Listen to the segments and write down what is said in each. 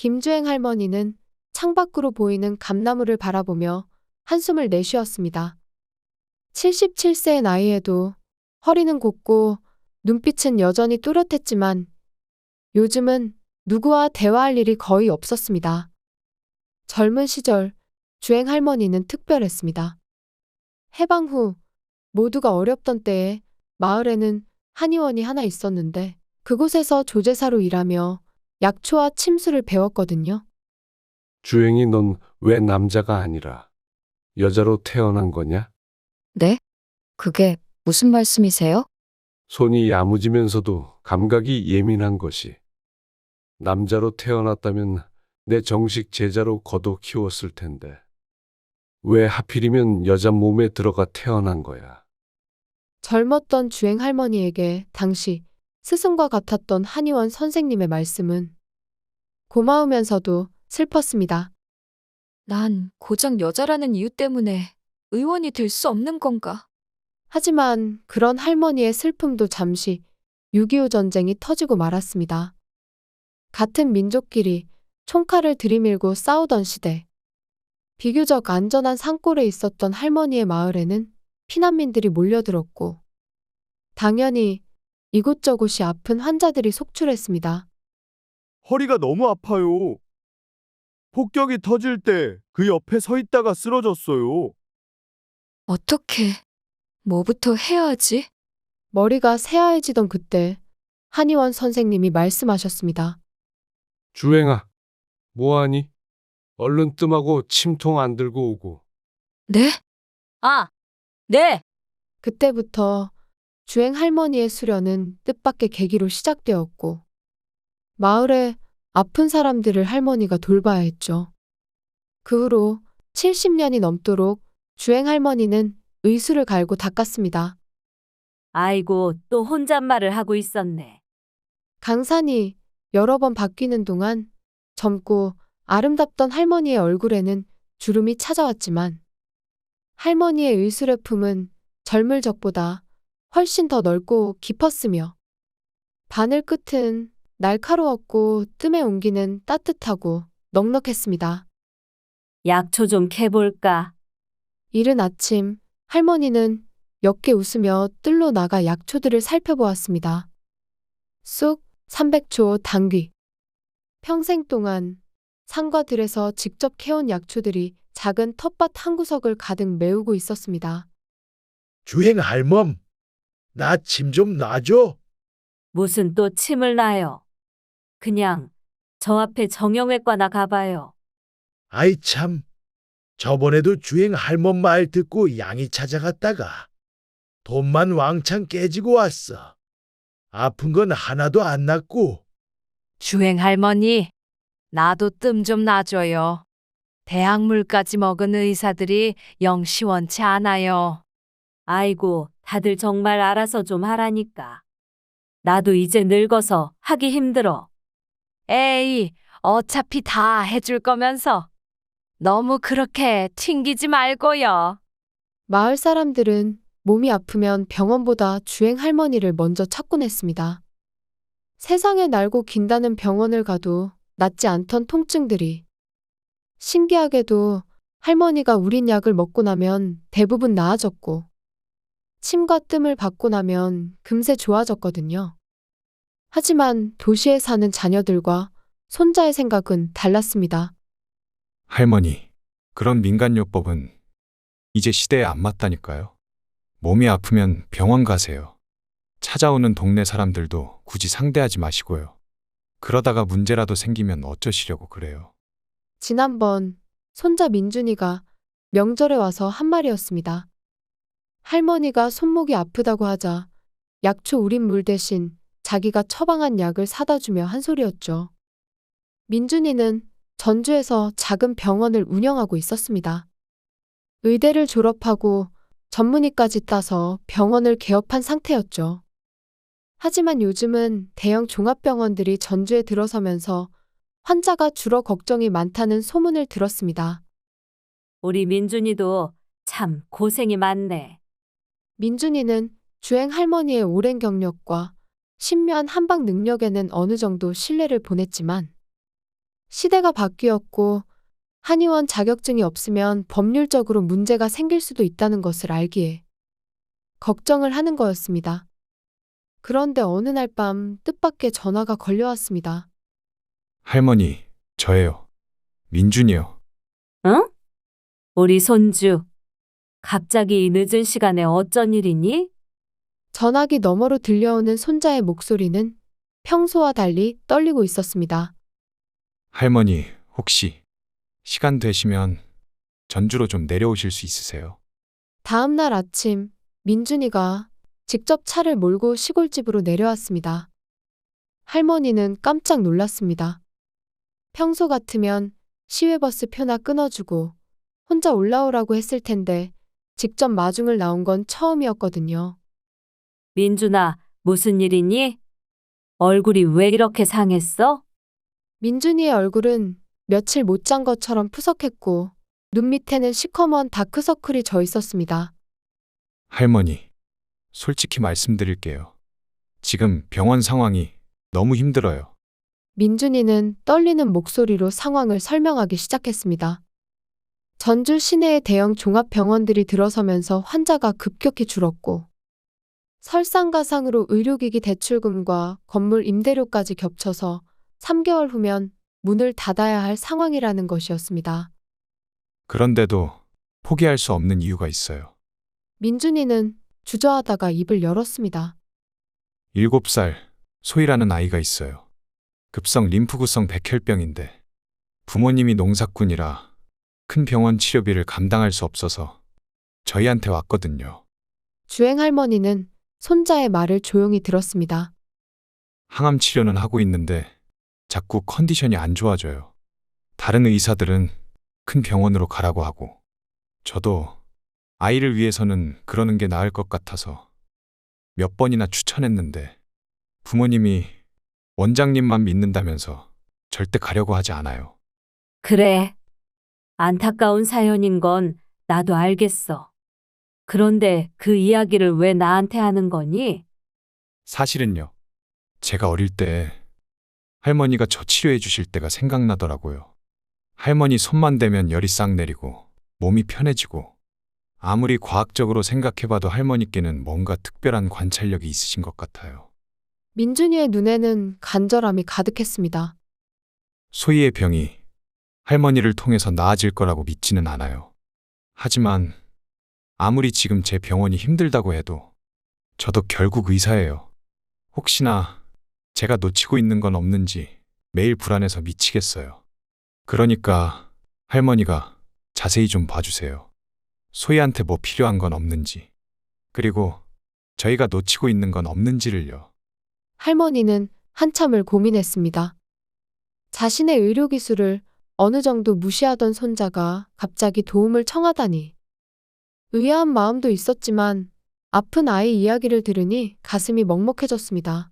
김주행 할머니는 창밖으로 보이는 감나무를 바라보며 한숨을 내쉬었습니다. 77세의 나이에도 허리는 곱고 눈빛은 여전히 또렷했지만 요즘은 누구와 대화할 일이 거의 없었습니다. 젊은 시절 주행 할머니는 특별했습니다. 해방 후 모두가 어렵던 때에 마을에는 한의원이 하나 있었는데 그곳에서 조제사로 일하며 약초와 침수를 배웠거든요. 주행이 넌 왜 남자가 아니라 여자로 태어난 거냐? 네? 그게 무슨 말씀이세요? 손이 야무지면서도 감각이 예민한 것이. 남자로 태어났다면 내 정식 제자로 거둬 키웠을 텐데. 왜 하필이면 여자 몸에 들어가 태어난 거야? 젊었던 주행 할머니에게 당시 스승과 같았던 한의원 선생님의 말씀은 고마우면서도 슬펐습니다. 난 고작 여자라는 이유 때문에 의원이 될 수 없는 건가? 하지만 그런 할머니의 슬픔도 잠시 6.25 전쟁이 터지고 말았습니다. 같은 민족끼리 총칼을 들이밀고 싸우던 시대. 비교적 안전한 산골에 있었던 할머니의 마을에는 피난민들이 몰려들었고 당연히 이곳저곳이 아픈 환자들이 속출했습니다. 허리가 너무 아파요. 폭격이 터질 때 그 옆에 서 있다가 쓰러졌어요. 어떻게, 뭐부터 해야 하지? 머리가 새하얘지던 그때 한의원 선생님이 말씀하셨습니다. 주행아, 뭐하니? 얼른 뜸하고 침통 안 들고 오고. 네? 아, 네! 그때부터 주행 할머니의 수련은 뜻밖의 계기로 시작되었고 마을의 아픈 사람들을 할머니가 돌봐야 했죠. 그 후로 70년이 넘도록 주행 할머니는 의수를 갈고 닦았습니다. 아이고, 또 혼잣말을 하고 있었네. 강산이 여러 번 바뀌는 동안 젊고 아름답던 할머니의 얼굴에는 주름이 찾아왔지만 할머니의 의술의 품은 젊을 적보다 훨씬 더 넓고 깊었으며 바늘 끝은 날카로웠고 뜸의 온기는 따뜻하고 넉넉했습니다. 약초 좀 캐볼까? 이른 아침 할머니는 옅게 웃으며 뜰로 나가 약초들을 살펴보았습니다. 쑥, 삼백초, 당귀. 평생 동안 산과 들에서 직접 캐온 약초들이 작은 텃밭 한 구석을 가득 메우고 있었습니다. 주행 할멈, 나 침 좀 놔줘. 무슨 또 침을 놔요? 그냥 저 앞에 정형외과나 가봐요. 아이 참, 저번에도 주행 할멈 말 듣고 양이 찾아갔다가 돈만 왕창 깨지고 왔어. 아픈 건 하나도 안 낫고. 주행 할머니, 나도 뜸 좀 놔줘요. 대학물까지 먹은 의사들이 영 시원치 않아요. 아이고, 다들 정말 알아서 좀 하라니까. 나도 이제 늙어서 하기 힘들어. 에이, 어차피 다 해줄 거면서. 너무 그렇게 튕기지 말고요. 마을 사람들은 몸이 아프면 병원보다 주행 할머니를 먼저 찾곤 했습니다. 세상에 날고 긴다는 병원을 가도 낫지 않던 통증들이 신기하게도 할머니가 우린 약을 먹고 나면 대부분 나아졌고 침과 뜸을 받고 나면 금세 좋아졌거든요. 하지만 도시에 사는 자녀들과 손자의 생각은 달랐습니다. 할머니, 그런 민간요법은 이제 시대에 안 맞다니까요. 몸이 아프면 병원 가세요. 찾아오는 동네 사람들도 굳이 상대하지 마시고요. 그러다가 문제라도 생기면 어쩌시려고 그래요. 지난번 손자 민준이가 명절에 와서 한 말이었습니다. 할머니가 손목이 아프다고 하자 약초 우린 물 대신 자기가 처방한 약을 사다 주며 한 소리였죠. 민준이는 전주에서 작은 병원을 운영하고 있었습니다. 의대를 졸업하고 전문의까지 따서 병원을 개업한 상태였죠. 하지만 요즘은 대형 종합병원들이 전주에 들어서면서 환자가 줄어 걱정이 많다는 소문을 들었습니다. 우리 민준이도 참 고생이 많네. 민준이는 주행 할머니의 오랜 경력과 신묘한 한방 능력에는 어느 정도 신뢰를 보냈지만 시대가 바뀌었고 한의원 자격증이 없으면 법률적으로 문제가 생길 수도 있다는 것을 알기에 걱정을 하는 거였습니다. 그런데 어느 날 밤 뜻밖의 전화가 걸려왔습니다. 할머니, 저예요. 민준이요. 응? 우리 손주. 갑자기 이 늦은 시간에 어쩐 일이니? 전화기 너머로 들려오는 손자의 목소리는 평소와 달리 떨리고 있었습니다. 할머니, 혹시 시간 되시면 전주로 좀 내려오실 수 있으세요? 다음 날 아침 민준이가 직접 차를 몰고 시골집으로 내려왔습니다. 할머니는 깜짝 놀랐습니다. 평소 같으면 시외버스 표나 끊어주고 혼자 올라오라고 했을 텐데 직접 마중을 나온 건 처음이었거든요. 민준아, 무슨 일이니? 얼굴이 왜 이렇게 상했어? 민준이의 얼굴은 며칠 못 잔 것처럼 푸석했고 눈 밑에는 시커먼 다크서클이 져 있었습니다. 할머니, 솔직히 말씀드릴게요. 지금 병원 상황이 너무 힘들어요. 민준이는 떨리는 목소리로 상황을 설명하기 시작했습니다. 전주 시내의 대형 종합병원들이 들어서면서 환자가 급격히 줄었고 설상가상으로 의료기기 대출금과 건물 임대료까지 겹쳐서 3개월 후면 문을 닫아야 할 상황이라는 것이었습니다. 그런데도 포기할 수 없는 이유가 있어요. 민준이는 주저하다가 입을 열었습니다. 7살 소희라는 아이가 있어요. 급성 림프구성 백혈병인데 부모님이 농사꾼이라 큰 병원 치료비를 감당할 수 없어서 저희한테 왔거든요. 주행 할머니는 손자의 말을 조용히 들었습니다. 항암 치료는 하고 있는데 자꾸 컨디션이 안 좋아져요. 다른 의사들은 큰 병원으로 가라고 하고 저도 아이를 위해서는 그러는 게 나을 것 같아서 몇 번이나 추천했는데 부모님이 원장님만 믿는다면서 절대 가려고 하지 않아요. 그래. 안타까운 사연인 건 나도 알겠어. 그런데 그 이야기를 왜 나한테 하는 거니? 사실은요. 제가 어릴 때 할머니가 저 치료해 주실 때가 생각나더라고요. 할머니 손만 대면 열이 싹 내리고 몸이 편해지고 아무리 과학적으로 생각해봐도 할머니께는 뭔가 특별한 관찰력이 있으신 것 같아요. 민준이의 눈에는 간절함이 가득했습니다. 소희의 병이 할머니를 통해서 나아질 거라고 믿지는 않아요. 하지만 아무리 지금 제 병원이 힘들다고 해도 저도 결국 의사예요. 혹시나 제가 놓치고 있는 건 없는지 매일 불안해서 미치겠어요. 그러니까 할머니가 자세히 좀 봐주세요. 소희한테 뭐 필요한 건 없는지, 그리고 저희가 놓치고 있는 건 없는지를요. 할머니는 한참을 고민했습니다. 자신의 의료기술을 어느 정도 무시하던 손자가 갑자기 도움을 청하다니. 의아한 마음도 있었지만 아픈 아이 이야기를 들으니 가슴이 먹먹해졌습니다.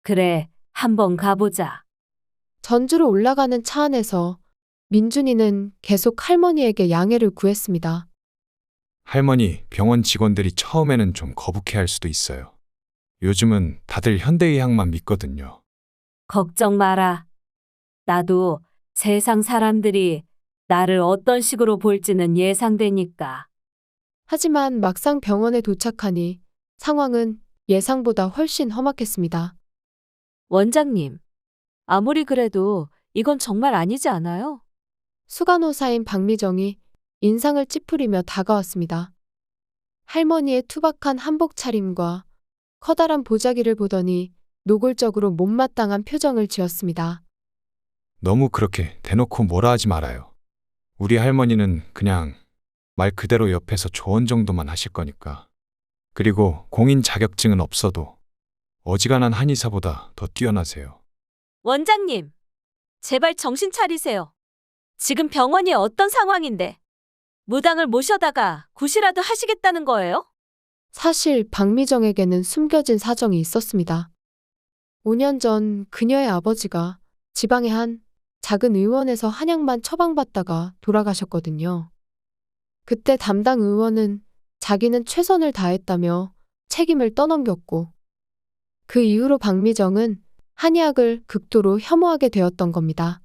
그래, 한번 가보자. 전주로 올라가는 차 안에서 민준이는 계속 할머니에게 양해를 구했습니다. 할머니, 병원 직원들이 처음에는 좀 거북해할 수도 있어요. 요즘은 다들 현대의학만 믿거든요. 걱정 마라. 나도 세상 사람들이 나를 어떤 식으로 볼지는 예상되니까. 하지만 막상 병원에 도착하니 상황은 예상보다 훨씬 험악했습니다. 원장님, 아무리 그래도 이건 정말 아니지 않아요? 수간호사인 박미정이 인상을 찌푸리며 다가왔습니다. 할머니의 투박한 한복 차림과 커다란 보자기를 보더니 노골적으로 못마땅한 표정을 지었습니다. 너무 그렇게 대놓고 뭐라 하지 말아요. 우리 할머니는 그냥 말 그대로 옆에서 조언 정도만 하실 거니까. 그리고 공인 자격증은 없어도 어지간한 한의사보다 더 뛰어나세요. 원장님, 제발 정신 차리세요. 지금 병원이 어떤 상황인데 무당을 모셔다가 굿이라도 하시겠다는 거예요? 사실 박미정에게는 숨겨진 사정이 있었습니다. 5년 전 그녀의 아버지가 지방의 한 작은 의원에서 한약만 처방받다가 돌아가셨거든요. 그때 담당 의원은 자기는 최선을 다했다며 책임을 떠넘겼고 그 이후로 박미정은 한의학을 극도로 혐오하게 되었던 겁니다.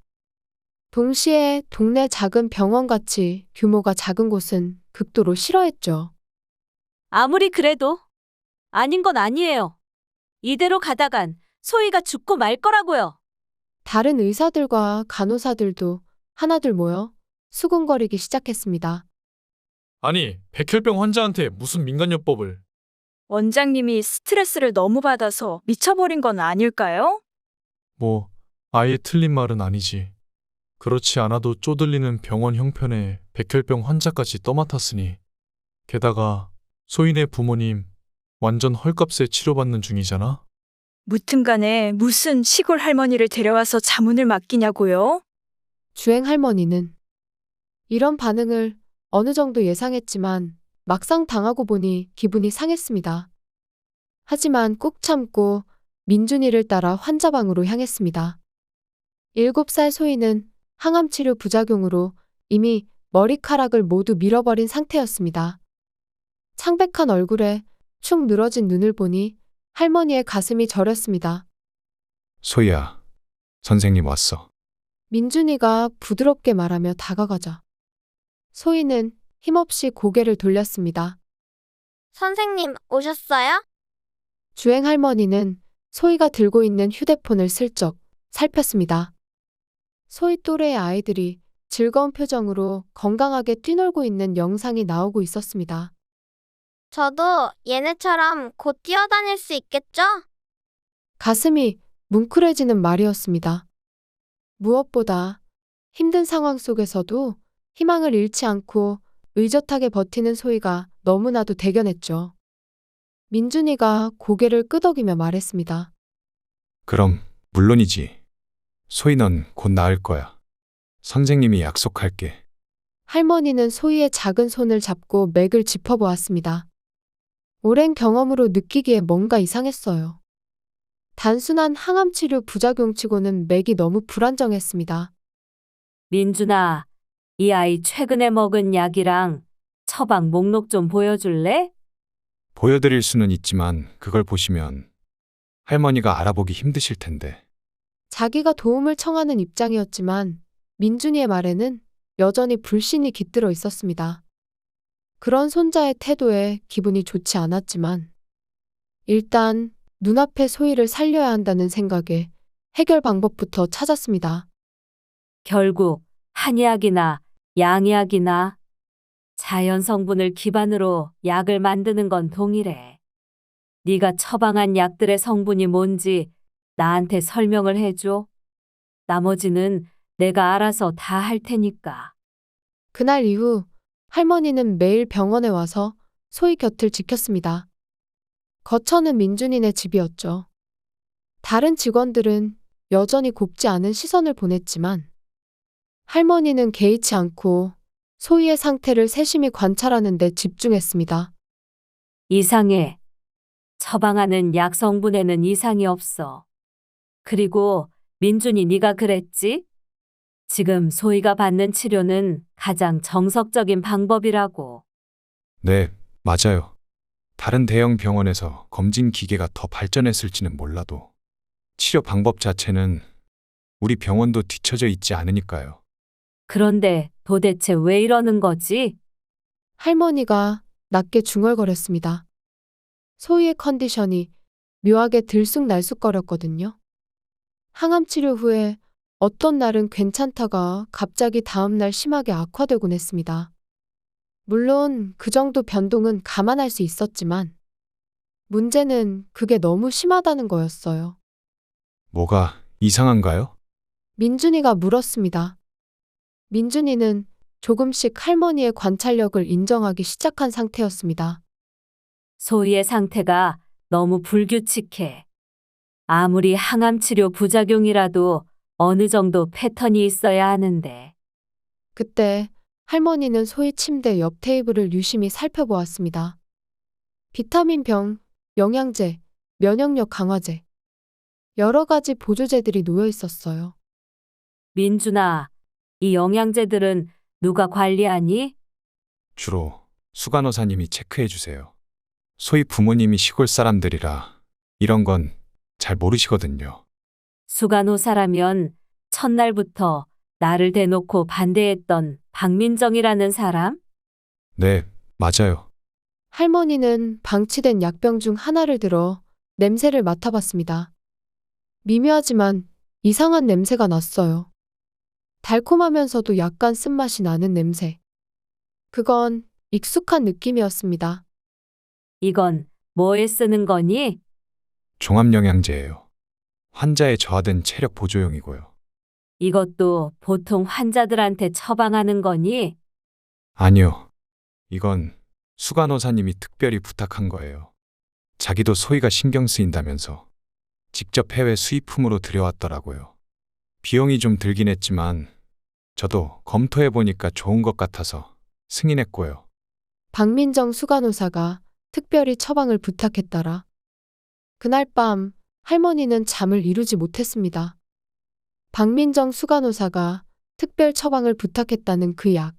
동시에 동네 작은 병원같이 규모가 작은 곳은 극도로 싫어했죠. 아무리 그래도 아닌 건 아니에요. 이대로 가다간 소희가 죽고 말 거라고요. 다른 의사들과 간호사들도 하나둘 모여 수군거리기 시작했습니다. 아니, 백혈병 환자한테 무슨 민간요법을. 원장님이 스트레스를 너무 받아서 미쳐버린 건 아닐까요? 뭐, 아예 틀린 말은 아니지. 그렇지 않아도 쪼들리는 병원 형편에 백혈병 환자까지 떠맡았으니. 게다가 소인의 부모님 완전 헐값에 치료받는 중이잖아? 무튼간에 무슨 시골 할머니를 데려와서 자문을 맡기냐고요? 주행 할머니는 이런 반응을 어느 정도 예상했지만 막상 당하고 보니 기분이 상했습니다. 하지만 꾹 참고 민준이를 따라 환자방으로 향했습니다. 7살 소희는 항암치료 부작용으로 이미 머리카락을 모두 밀어버린 상태였습니다. 창백한 얼굴에 축 늘어진 눈을 보니 할머니의 가슴이 저렸습니다. 소희야, 선생님 왔어. 민준이가 부드럽게 말하며 다가가자 소희는 힘없이 고개를 돌렸습니다. 선생님, 오셨어요? 주행 할머니는 소희가 들고 있는 휴대폰을 슬쩍 살폈습니다. 소희 또래의 아이들이 즐거운 표정으로 건강하게 뛰놀고 있는 영상이 나오고 있었습니다. 저도 얘네처럼 곧 뛰어다닐 수 있겠죠? 가슴이 뭉클해지는 말이었습니다. 무엇보다 힘든 상황 속에서도 희망을 잃지 않고 의젓하게 버티는 소희가 너무나도 대견했죠. 민준이가 고개를 끄덕이며 말했습니다. 그럼 물론이지. 소희 넌 곧 나을 거야. 선생님이 약속할게. 할머니는 소희의 작은 손을 잡고 맥을 짚어보았습니다. 오랜 경험으로 느끼기에 뭔가 이상했어요. 단순한 항암치료 부작용치고는 맥이 너무 불안정했습니다. 민준아, 이 아이 최근에 먹은 약이랑 처방 목록 좀 보여줄래? 보여드릴 수는 있지만 그걸 보시면 할머니가 알아보기 힘드실 텐데. 자기가 도움을 청하는 입장이었지만 민준이의 말에는 여전히 불신이 깃들어 있었습니다. 그런 손자의 태도에 기분이 좋지 않았지만 일단 눈앞의 소희를 살려야 한다는 생각에 해결 방법부터 찾았습니다. 결국 한의학이나 양의학이나 자연 성분을 기반으로 약을 만드는 건 동일해. 네가 처방한 약들의 성분이 뭔지 나한테 설명을 해줘. 나머지는 내가 알아서 다 할 테니까. 그날 이후 할머니는 매일 병원에 와서 소희 곁을 지켰습니다. 거처는 민준이네 집이었죠. 다른 직원들은 여전히 곱지 않은 시선을 보냈지만 할머니는 개의치 않고 소희의 상태를 세심히 관찰하는 데 집중했습니다. 이상해. 처방하는 약 성분에는 이상이 없어. 그리고 민준이 네가 그랬지? 지금 소희가 받는 치료는 가장 정석적인 방법이라고. 네, 맞아요. 다른 대형 병원에서 검진 기계가 더 발전했을지는 몰라도 치료 방법 자체는 우리 병원도 뒤처져 있지 않으니까요. 그런데 도대체 왜 이러는 거지? 할머니가 낮게 중얼거렸습니다. 소희의 컨디션이 묘하게 들쑥날쑥거렸거든요. 항암 치료 후에 어떤 날은 괜찮다가 갑자기 다음날 심하게 악화되곤 했습니다. 물론 그 정도 변동은 감안할 수 있었지만 문제는 그게 너무 심하다는 거였어요. 뭐가 이상한가요? 민준이가 물었습니다. 민준이는 조금씩 할머니의 관찰력을 인정하기 시작한 상태였습니다. 소희의 상태가 너무 불규칙해. 아무리 항암치료 부작용이라도 어느 정도 패턴이 있어야 하는데. 그때 할머니는 소희 침대 옆 테이블을 유심히 살펴보았습니다. 비타민병, 영양제, 면역력 강화제, 여러 가지 보조제들이 놓여 있었어요. 민준아, 이 영양제들은 누가 관리하니? 주로 수간호사님이 체크해 주세요. 소희 부모님이 시골 사람들이라 이런 건 잘 모르시거든요. 수간호사라면 첫날부터 나를 대놓고 반대했던 박민정이라는 사람? 네, 맞아요. 할머니는 방치된 약병 중 하나를 들어 냄새를 맡아봤습니다. 미묘하지만 이상한 냄새가 났어요. 달콤하면서도 약간 쓴맛이 나는 냄새. 그건 익숙한 느낌이었습니다. 이건 뭐에 쓰는 거니? 종합영양제예요. 환자의 저하된 체력 보조용이고요. 이것도 보통 환자들한테 처방하는 거니? 아니요. 이건 수간호사님이 특별히 부탁한 거예요. 자기도 소희가 신경 쓰인다면서 직접 해외 수입품으로 들여왔더라고요. 비용이 좀 들긴 했지만 저도 검토해보니까 좋은 것 같아서 승인했고요. 박민정 수간호사가 특별히 처방을 부탁했더라. 그날 밤 할머니는 잠을 이루지 못했습니다. 박민정 수간호사가 특별 처방을 부탁했다는 그 약.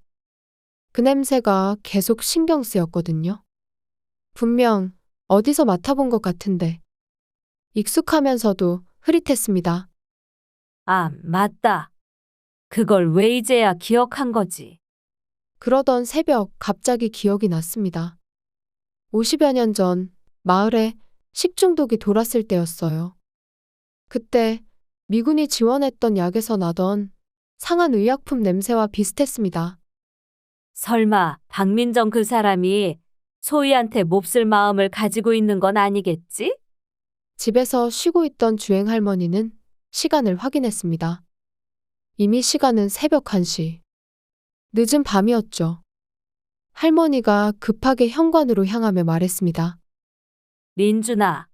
그 냄새가 계속 신경 쓰였거든요. 분명 어디서 맡아본 것 같은데 익숙하면서도 흐릿했습니다. 아, 맞다. 그걸 왜 이제야 기억한 거지? 그러던 새벽 갑자기 기억이 났습니다. 50여 년 전 마을에 식중독이 돌았을 때였어요. 그때 미군이 지원했던 약에서 나던 상한 의약품 냄새와 비슷했습니다. 설마 박민정 그 사람이 소희한테 몹쓸 마음을 가지고 있는 건 아니겠지? 집에서 쉬고 있던 주행 할머니는 시간을 확인했습니다. 이미 시간은 새벽 1시. 늦은 밤이었죠. 할머니가 급하게 현관으로 향하며 말했습니다. 민준아,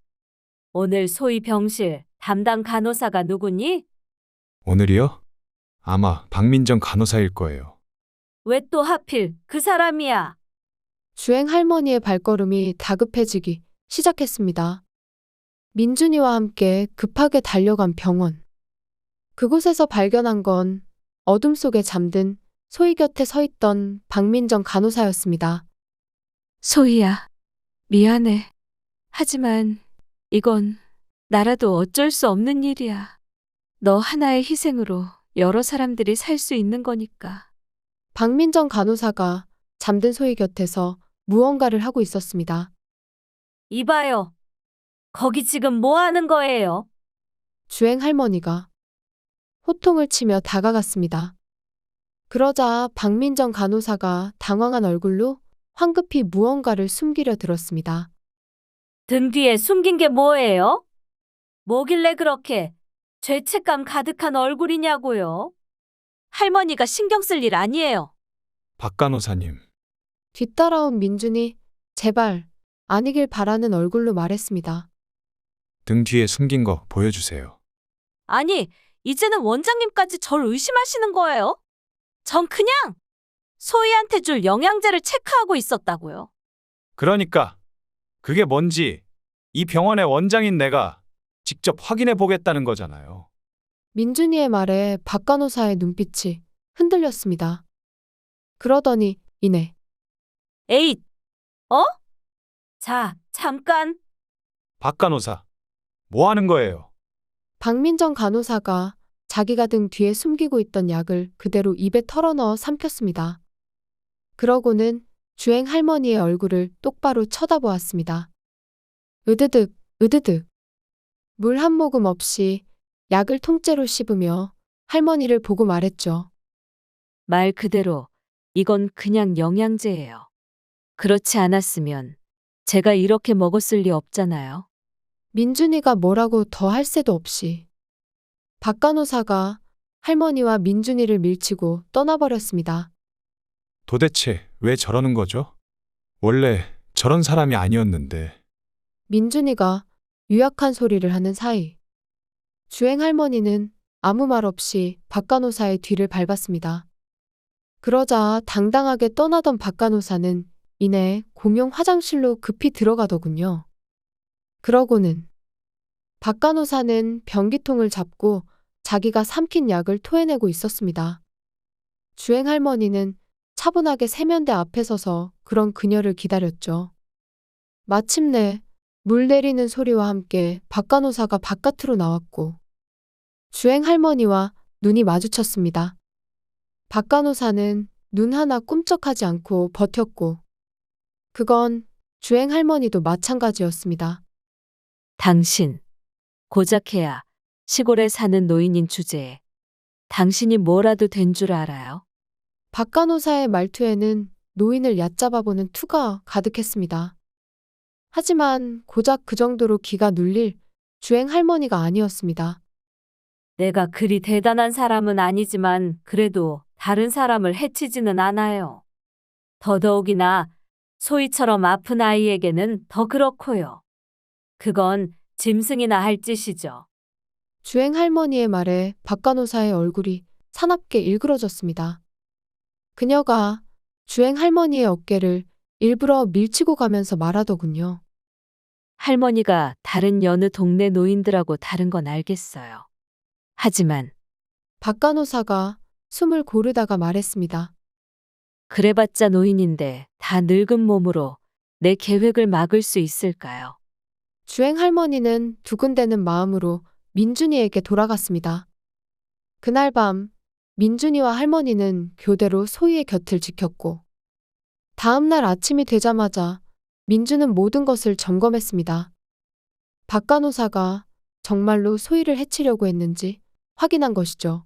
오늘 소희 병실 담당 간호사가 누구니? 오늘이요? 아마 박민정 간호사일 거예요. 왜 또 하필 그 사람이야? 주행 할머니의 발걸음이 다급해지기 시작했습니다. 민준이와 함께 급하게 달려간 병원. 그곳에서 발견한 건 어둠 속에 잠든 소희 곁에 서 있던 박민정 간호사였습니다. 소희야, 미안해. 하지만 이건 나라도 어쩔 수 없는 일이야. 너 하나의 희생으로 여러 사람들이 살 수 있는 거니까. 박민정 간호사가 잠든 소희 곁에서 무언가를 하고 있었습니다. 이봐요. 거기 지금 뭐 하는 거예요? 주행 할머니가 호통을 치며 다가갔습니다. 그러자 박민정 간호사가 당황한 얼굴로 황급히 무언가를 숨기려 들었습니다. 등 뒤에 숨긴 게 뭐예요? 뭐길래 그렇게 죄책감 가득한 얼굴이냐고요? 할머니가 신경 쓸 일 아니에요. 박 간호사님, 뒤따라온 민준이 제발 아니길 바라는 얼굴로 말했습니다. 등 뒤에 숨긴 거 보여주세요. 아니, 이제는 원장님까지 절 의심하시는 거예요? 전 그냥 소희한테 줄 영양제를 체크하고 있었다고요. 그러니까 그게 뭔지 이 병원의 원장인 내가 직접 확인해 보겠다는 거잖아요. 민준이의 말에 박 간호사의 눈빛이 흔들렸습니다. 그러더니 이내 에잇! 어? 자, 잠깐. 박 간호사, 뭐 하는 거예요? 박민정 간호사가 자기가 등 뒤에 숨기고 있던 약을 그대로 입에 털어넣어 삼켰습니다. 그러고는 주행 할머니의 얼굴을 똑바로 쳐다보았습니다. 으드득, 으드득. 물 한 모금 없이 약을 통째로 씹으며 할머니를 보고 말했죠. 말 그대로 이건 그냥 영양제예요. 그렇지 않았으면 제가 이렇게 먹었을 리 없잖아요. 민준이가 뭐라고 더 할 새도 없이 박 간호사가 할머니와 민준이를 밀치고 떠나버렸습니다. 도대체 왜 저러는 거죠? 원래 저런 사람이 아니었는데. 민준이가 유약한 소리를 하는 사이 주행 할머니는 아무 말 없이 박 간호사의 뒤를 밟았습니다. 그러자 당당하게 떠나던 박 간호사는 이내 공용 화장실로 급히 들어가더군요. 그러고는 박 간호사는 변기통을 잡고 자기가 삼킨 약을 토해내고 있었습니다. 주행 할머니는 차분하게 세면대 앞에 서서 그런 그녀를 기다렸죠. 마침내 물 내리는 소리와 함께 박 간호사가 바깥으로 나왔고 주행 할머니와 눈이 마주쳤습니다. 박간호사는 눈 하나 꿈쩍하지 않고 버텼고, 그건 주행 할머니도 마찬가지였습니다. 당신, 고작해야 시골에 사는 노인인 주제에 당신이 뭐라도 된 줄 알아요? 박간호사의 말투에는 노인을 얕잡아보는 투가 가득했습니다. 하지만 고작 그 정도로 기가 눌릴 주행 할머니가 아니었습니다. 내가 그리 대단한 사람은 아니지만 그래도 다른 사람을 해치지는 않아요. 더더욱이나 소희처럼 아픈 아이에게는 더 그렇고요. 그건 짐승이나 할 짓이죠. 주행 할머니의 말에 박간호사의 얼굴이 사납게 일그러졌습니다. 그녀가 주행 할머니의 어깨를 일부러 밀치고 가면서 말하더군요. 할머니가 다른 여느 동네 노인들하고 다른 건 알겠어요. 하지만 박간호사가 숨을 고르다가 말했습니다. 그래봤자 노인인데 다 늙은 몸으로 내 계획을 막을 수 있을까요? 주행 할머니는 두근대는 마음으로 민준이에게 돌아갔습니다. 그날 밤 민준이와 할머니는 교대로 소희의 곁을 지켰고, 다음 날 아침이 되자마자 민준은 모든 것을 점검했습니다. 박간호사가 정말로 소희를 해치려고 했는지 확인한 것이죠.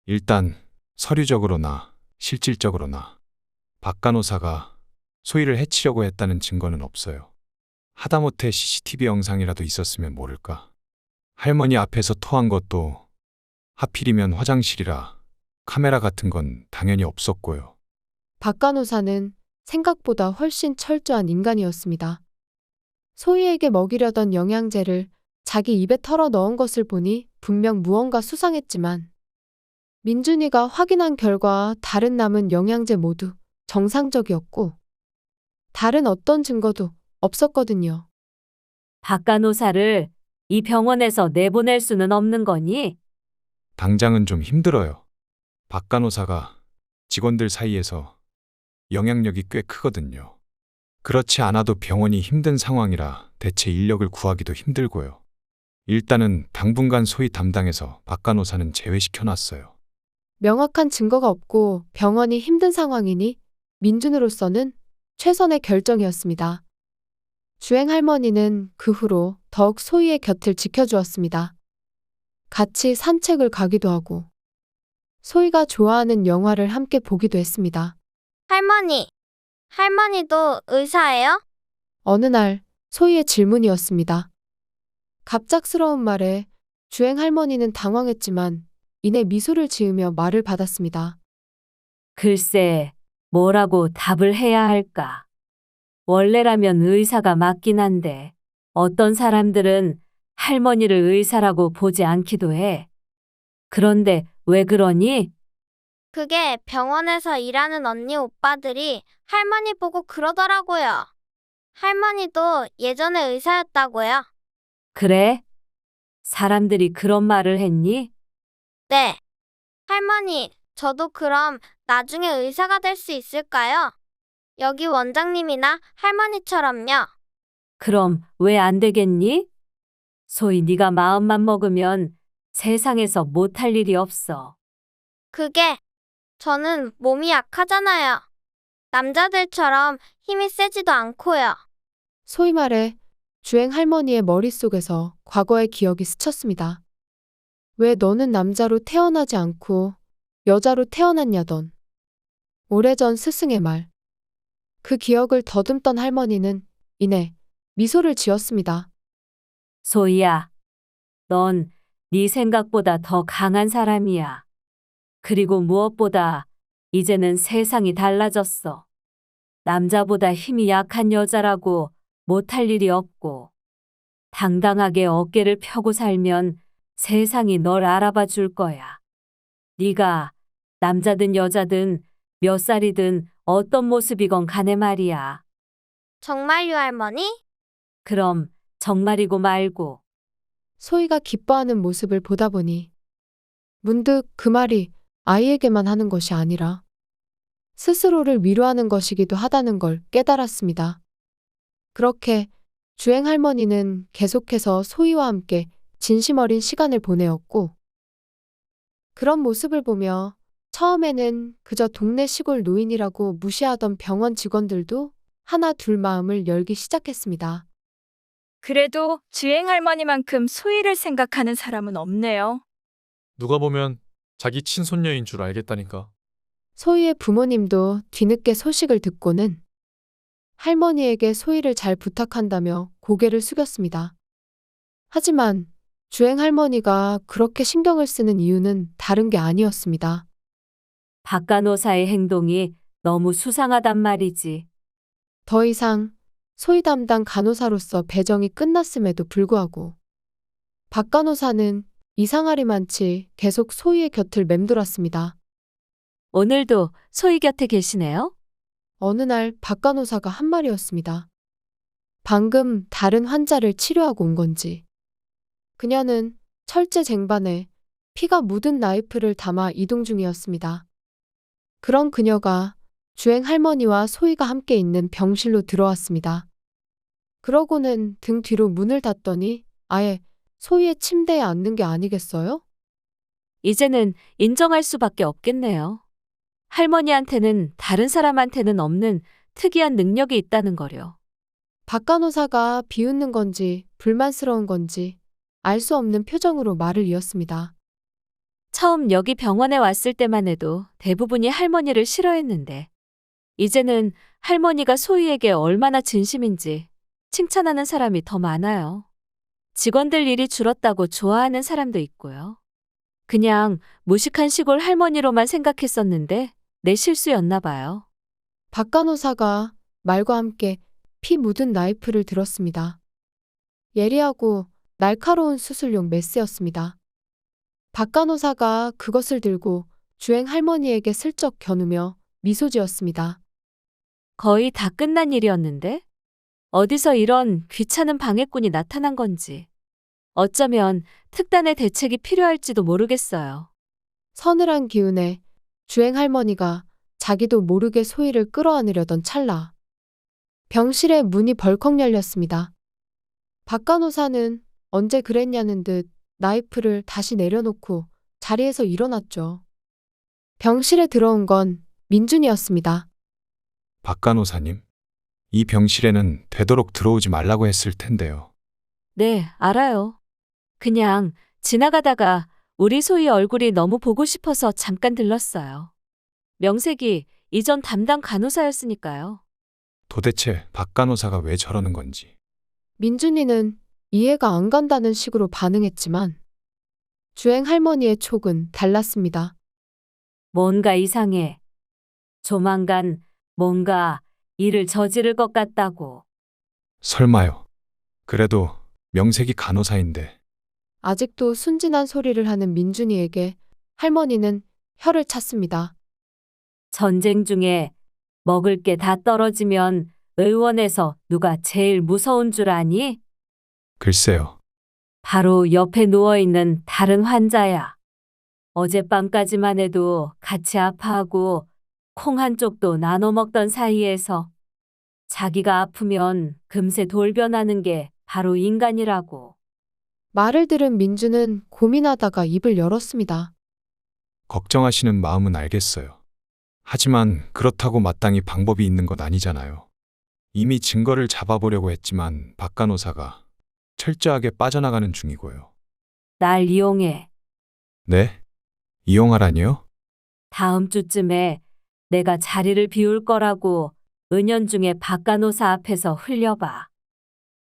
일단 서류적으로나 실질적으로나 박간호사가 소희를 해치려고 했다는 증거는 없어요. 하다못해 CCTV 영상이라도 있었으면 모를까. 할머니 앞에서 토한 것도 하필이면 화장실이라 카메라 같은 건 당연히 없었고요. 박간호사는 생각보다 훨씬 철저한 인간이었습니다. 소희에게 먹이려던 영양제를 자기 입에 털어 넣은 것을 보니 분명 무언가 수상했지만, 민준이가 확인한 결과 다른 남은 영양제 모두 정상적이었고, 다른 어떤 증거도 없었거든요. 박간호사를 이 병원에서 내보낼 수는 없는 거니? 당장은 좀 힘들어요. 박간호사가 직원들 사이에서 영향력이 꽤 크거든요. 그렇지 않아도 병원이 힘든 상황이라 대체 인력을 구하기도 힘들고요. 일단은 당분간 소위 담당해서 박간호사는 제외시켜놨어요. 명확한 증거가 없고 병원이 힘든 상황이니 민준으로서는 최선의 결정이었습니다. 주행 할머니는 그 후로 더욱 소희의 곁을 지켜주었습니다. 같이 산책을 가기도 하고, 소희가 좋아하는 영화를 함께 보기도 했습니다. 할머니도 의사예요? 어느 날 소희의 질문이었습니다. 갑작스러운 말에 주행 할머니는 당황했지만 이내 미소를 지으며 말을 받았습니다. 글쎄, 뭐라고 답을 해야 할까? 원래라면 의사가 맞긴 한데 어떤 사람들은 할머니를 의사라고 보지 않기도 해. 그런데 왜 그러니? 그게 병원에서 일하는 언니 오빠들이 할머니 보고 그러더라고요. 할머니도 예전에 의사였다고요. 그래? 사람들이 그런 말을 했니? 네. 할머니, 저도 그럼 나중에 의사가 될 수 있을까요? 여기 원장님이나 할머니처럼요. 그럼 왜 안 되겠니? 소위 네가 마음만 먹으면 세상에서 못할 일이 없어. 그게 저는 몸이 약하잖아요. 남자들처럼 힘이 세지도 않고요. 소희 말에 주행 할머니의 머릿속에서 과거의 기억이 스쳤습니다. 왜 너는 남자로 태어나지 않고 여자로 태어났냐던 오래전 스승의 말. 그 기억을 더듬던 할머니는 이내 미소를 지었습니다. 소희야, 넌 네 생각보다 더 강한 사람이야. 그리고 무엇보다 이제는 세상이 달라졌어. 남자보다 힘이 약한 여자라고 못할 일이 없고, 당당하게 어깨를 펴고 살면 세상이 널 알아봐 줄 거야. 네가 남자든 여자든 몇 살이든 어떤 모습이건 간에 말이야. 정말요, 할머니? 그럼 정말이고 말고. 소희가 기뻐하는 모습을 보다 보니 문득 그 말이 아이에게만 하는 것이 아니라 스스로를 위로하는 것이기도 하다는 걸 깨달았습니다. 그렇게 주행 할머니는 계속해서 소희와 함께 진심 어린 시간을 보내었고, 그런 모습을 보며 처음에는 그저 동네 시골 노인이라고 무시하던 병원 직원들도 하나 둘 마음을 열기 시작했습니다. 그래도 주행 할머니만큼 소희를 생각하는 사람은 없네요. 누가 보면 자기 친손녀인 줄 알겠다니까. 소희의 부모님도 뒤늦게 소식을 듣고는 할머니에게 소희를 잘 부탁한다며 고개를 숙였습니다. 하지만 주행 할머니가 그렇게 신경을 쓰는 이유는 다른 게 아니었습니다. 박 간호사의 행동이 너무 수상하단 말이지. 더 이상 소희 담당 간호사로서 배정이 끝났음에도 불구하고 박 간호사는 이상하리만치 계속 소희의 곁을 맴돌았습니다. 오늘도 소희 곁에 계시네요? 어느 날 박 간호사가 한 말이었습니다. 방금 다른 환자를 치료하고 온 건지. 그녀는 철제 쟁반에 피가 묻은 나이프를 담아 이동 중이었습니다. 그런 그녀가 주행 할머니와 소희가 함께 있는 병실로 들어왔습니다. 그러고는 등 뒤로 문을 닫더니 아예 소희의 침대에 앉는 게 아니겠어요? 이제는 인정할 수밖에 없겠네요. 할머니한테는 다른 사람한테는 없는 특이한 능력이 있다는 거려. 박 간호사가 비웃는 건지 불만스러운 건지 알 수 없는 표정으로 말을 이었습니다. 처음 여기 병원에 왔을 때만 해도 대부분이 할머니를 싫어했는데 이제는 할머니가 소희에게 얼마나 진심인지 칭찬하는 사람이 더 많아요. 직원들 일이 줄었다고 좋아하는 사람도 있고요. 그냥 무식한 시골 할머니로만 생각했었는데 내 실수였나 봐요. 박 간호사가 말과 함께 피 묻은 나이프를 들었습니다. 예리하고 날카로운 수술용 메스였습니다. 박 간호사가 그것을 들고 주행 할머니에게 슬쩍 겨누며 미소 지었습니다. 거의 다 끝난 일이었는데 어디서 이런 귀찮은 방해꾼이 나타난 건지 어쩌면 특단의 대책이 필요할지도 모르겠어요. 서늘한 기운에 주행 할머니가 자기도 모르게 소희를 끌어안으려던 찰나 병실의 문이 벌컥 열렸습니다. 박 간호사는 언제 그랬냐는 듯 나이프를 다시 내려놓고 자리에서 일어났죠. 병실에 들어온 건 민준이었습니다. 박 간호사님, 이 병실에는 되도록 들어오지 말라고 했을 텐데요. 네, 알아요. 그냥 지나가다가 우리 소희 얼굴이 너무 보고 싶어서 잠깐 들렀어요. 명색이 이전 담당 간호사였으니까요. 도대체 박 간호사가 왜 저러는 건지. 민준이는 이해가 안 간다는 식으로 반응했지만 주행 할머니의 촉은 달랐습니다. 뭔가 이상해. 조만간 뭔가 일을 저지를 것 같다고. 설마요. 그래도 명색이 간호사인데. 아직도 순진한 소리를 하는 민준이에게 할머니는 혀를 찼습니다. 전쟁 중에 먹을 게 다 떨어지면 의원에서 누가 제일 무서운 줄 아니? 글쎄요. 바로 옆에 누워있는 다른 환자야. 어젯밤까지만 해도 같이 아파하고 콩 한 쪽도 나눠 먹던 사이에서 자기가 아프면 금세 돌변하는 게 바로 인간이라고. 말을 들은 민준은 고민하다가 입을 열었습니다. 걱정하시는 마음은 알겠어요. 하지만 그렇다고 마땅히 방법이 있는 건 아니잖아요. 이미 증거를 잡아보려고 했지만 박 간호사가 철저하게 빠져나가는 중이고요. 날 이용해. 네? 이용하라니요? 다음 주쯤에 내가 자리를 비울 거라고 은연중에 박 간호사 앞에서 흘려봐.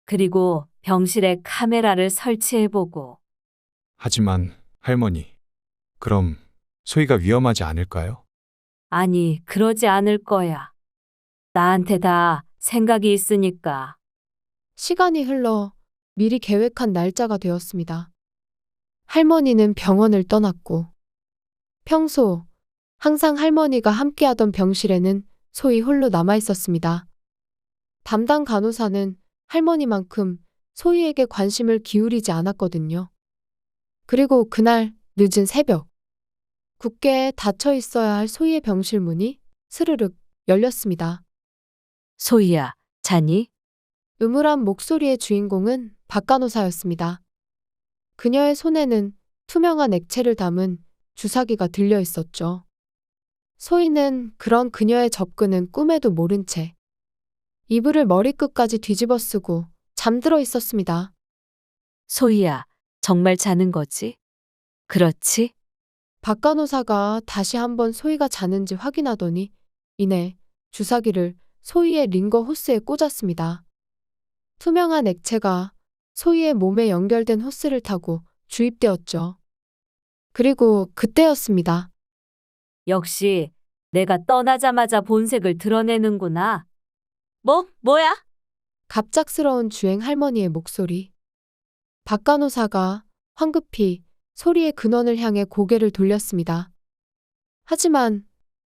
그리고 병실에 카메라를 설치해보고. 하지만 할머니, 그럼 소희가 위험하지 않을까요? 아니, 그러지 않을 거야. 나한테 다 생각이 있으니까. 시간이 흘러 미리 계획한 날짜가 되었습니다. 할머니는 병원을 떠났고 평소 항상 할머니가 함께하던 병실에는 소희 홀로 남아 있었습니다. 담당 간호사는 할머니만큼 소희에게 관심을 기울이지 않았거든요. 그리고 그날 늦은 새벽, 굳게 닫혀 있어야 할 소희의 병실 문이 스르륵 열렸습니다. 소희야, 자니? 음울한 목소리의 주인공은 박 간호사였습니다. 그녀의 손에는 투명한 액체를 담은 주사기가 들려 있었죠. 소희는 그런 그녀의 접근은 꿈에도 모른 채 이불을 머리끝까지 뒤집어 쓰고 잠들어 있었습니다. 소희야, 정말 자는 거지? 그렇지? 박 간호사가 다시 한번 소희가 자는지 확인하더니 이내 주사기를 소희의 링거 호스에 꽂았습니다. 투명한 액체가 소희의 몸에 연결된 호스를 타고 주입되었죠. 그리고 그때였습니다. 역시 내가 떠나자마자 본색을 드러내는구나. 뭐야? 갑작스러운 주행 할머니의 목소리. 박 간호사가 황급히 소리의 근원을 향해 고개를 돌렸습니다. 하지만